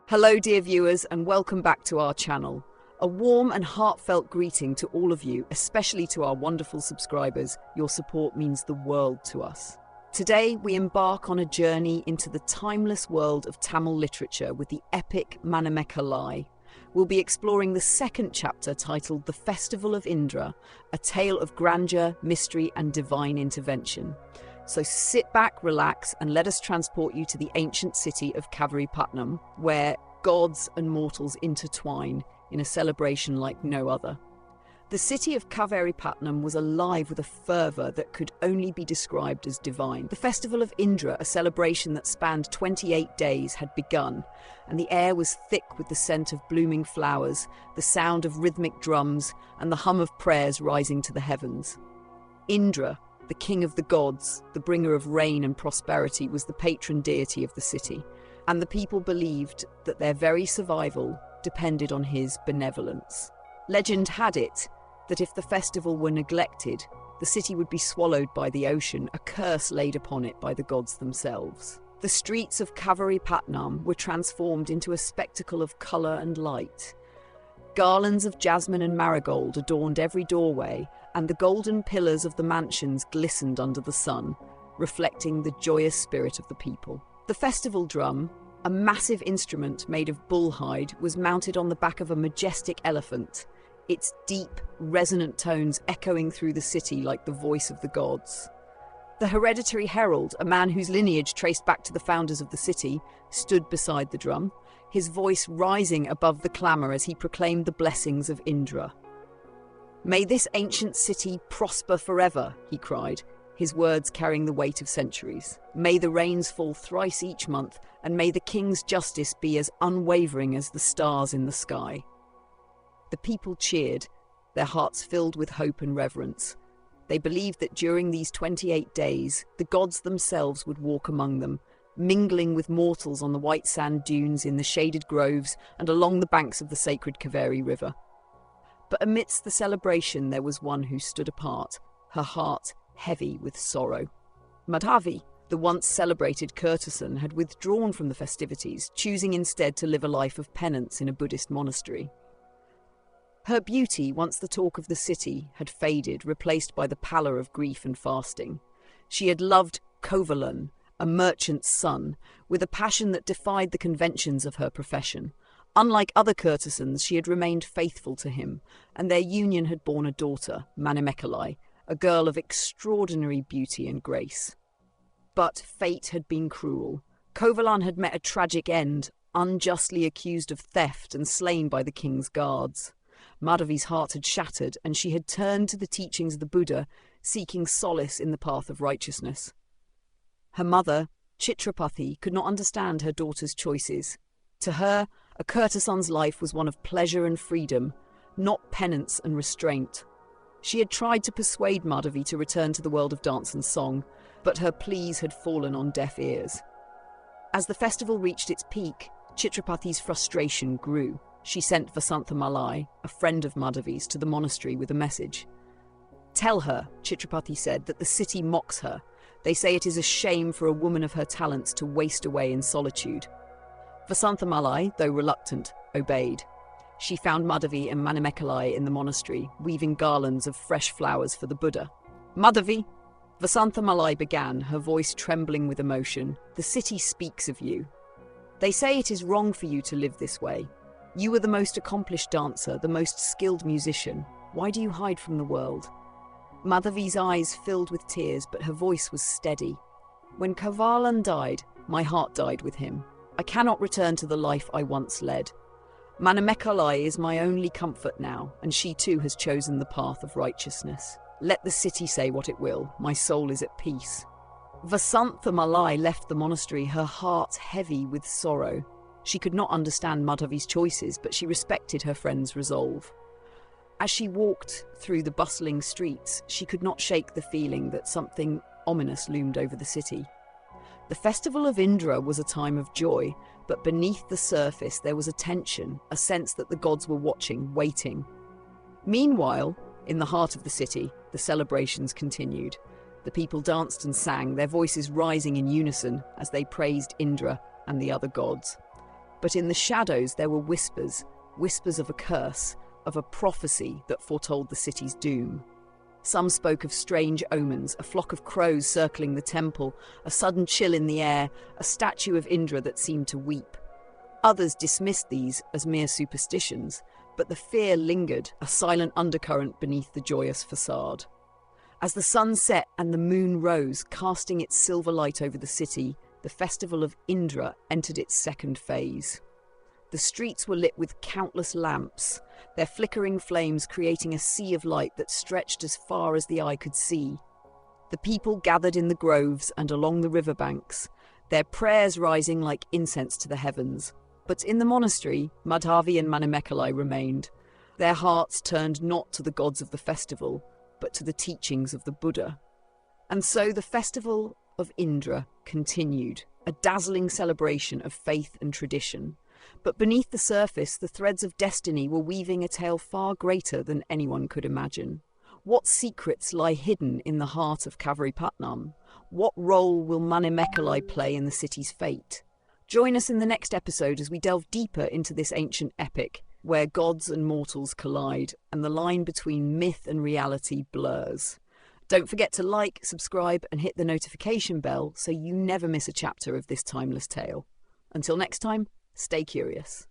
Hello dear viewers and welcome back to our channel. A warm and heartfelt greeting to all of you, especially to our wonderful subscribers. Your support means the world to us. Today we embark on a journey into the timeless world of Tamil literature with the epic Manimekalai. We'll be exploring the second chapter titled The Festival of Indra, a tale of grandeur, mystery and divine intervention. So sit back, relax, and let us transport you to the ancient city of Kaveripatnam, where gods and mortals intertwine in a celebration like no other. The city of Kaveripatnam was alive with a fervour that could only be described as divine. The Festival of Indra, a celebration that spanned 28 days, had begun, and the air was thick with the scent of blooming flowers, the sound of rhythmic drums, and the hum of prayers rising to the heavens. Indra, the king of the gods, the bringer of rain and prosperity, was the patron deity of the city, and the people believed that their very survival depended on his benevolence. Legend had it that if the festival were neglected, the city would be swallowed by the ocean, a curse laid upon it by the gods themselves. The streets of Kaveripatnam were transformed into a spectacle of colour and light. Garlands of jasmine and marigold adorned every doorway, and the golden pillars of the mansions glistened under the sun, reflecting the joyous spirit of the people. The festival drum, a massive instrument made of bull hide, was mounted on the back of a majestic elephant, its deep, resonant tones echoing through the city like the voice of the gods. The hereditary herald, a man whose lineage traced back to the founders of the city, stood beside the drum, his voice rising above the clamour as he proclaimed the blessings of Indra. "May this ancient city prosper forever," he cried, his words carrying the weight of centuries. "May the rains fall thrice each month, and may the king's justice be as unwavering as the stars in the sky." The people cheered, their hearts filled with hope and reverence. They believed that during these 28 days, the gods themselves would walk among them, mingling with mortals on the white sand dunes, in the shaded groves, and along the banks of the sacred Kaveri River. But amidst the celebration there was one who stood apart, her heart heavy with sorrow. Madhavi, the once celebrated courtesan, had withdrawn from the festivities, choosing instead to live a life of penance in a Buddhist monastery. Her beauty, once the talk of the city, had faded, replaced by the pallor of grief and fasting. She had loved Kovalan, a merchant's son, with a passion that defied the conventions of her profession. Unlike other courtesans, she had remained faithful to him, and their union had borne a daughter, Manimekalai, a girl of extraordinary beauty and grace. But fate had been cruel. Kovalan had met a tragic end, unjustly accused of theft and slain by the king's guards. Madhavi's heart had shattered, and she had turned to the teachings of the Buddha, seeking solace in the path of righteousness. Her mother, Chitrapathi, could not understand her daughter's choices. To her, a courtesan's life was one of pleasure and freedom, not penance and restraint. She had tried to persuade Madhavi to return to the world of dance and song, but her pleas had fallen on deaf ears. As the festival reached its peak, Chitrapathi's frustration grew. She sent Vasanthamalai, a friend of Madhavi's, to the monastery with a message. "Tell her," Chitrapathi said, "that the city mocks her. They say it is a shame for a woman of her talents to waste away in solitude." Vasanthamalai, though reluctant, obeyed. She found Madhavi and Manimekalai in the monastery, weaving garlands of fresh flowers for the Buddha. "Madhavi," Vasanthamalai began, her voice trembling with emotion, "the city speaks of you. They say it is wrong for you to live this way. You are the most accomplished dancer, the most skilled musician. Why do you hide from the world?" Madhavi's eyes filled with tears, but her voice was steady. "When Kovalan died, my heart died with him. I cannot return to the life I once led. Manimekalai is my only comfort now, and she too has chosen the path of righteousness. Let the city say what it will, my soul is at peace." Vasanthamalai left the monastery, her heart heavy with sorrow. She could not understand Madhavi's choices, but she respected her friend's resolve. As she walked through the bustling streets, she could not shake the feeling that something ominous loomed over the city. The Festival of Indra was a time of joy, but beneath the surface there was a tension, a sense that the gods were watching, waiting. Meanwhile, in the heart of the city, the celebrations continued. The people danced and sang, their voices rising in unison as they praised Indra and the other gods. But in the shadows there were whispers, whispers of a curse, of a prophecy that foretold the city's doom. Some spoke of strange omens, a flock of crows circling the temple, a sudden chill in the air, a statue of Indra that seemed to weep. Others dismissed these as mere superstitions, but the fear lingered, a silent undercurrent beneath the joyous facade. As the sun set and the moon rose, casting its silver light over the city, the Festival of Indra entered its second phase. The streets were lit with countless lamps, their flickering flames creating a sea of light that stretched as far as the eye could see. The people gathered in the groves and along the riverbanks, their prayers rising like incense to the heavens. But in the monastery, Madhavi and Manimekalai remained, their hearts turned not to the gods of the festival, but to the teachings of the Buddha. And so the Festival of Indra continued, a dazzling celebration of faith and tradition. But beneath the surface, the threads of destiny were weaving a tale far greater than anyone could imagine. What secrets lie hidden in the heart of Kaveripatnam? What role will Manimekalai play in the city's fate? Join us in the next episode as we delve deeper into this ancient epic, where gods and mortals collide and the line between myth and reality blurs. Don't forget to like, subscribe, and hit the notification bell so you never miss a chapter of this timeless tale. Until next time, stay curious.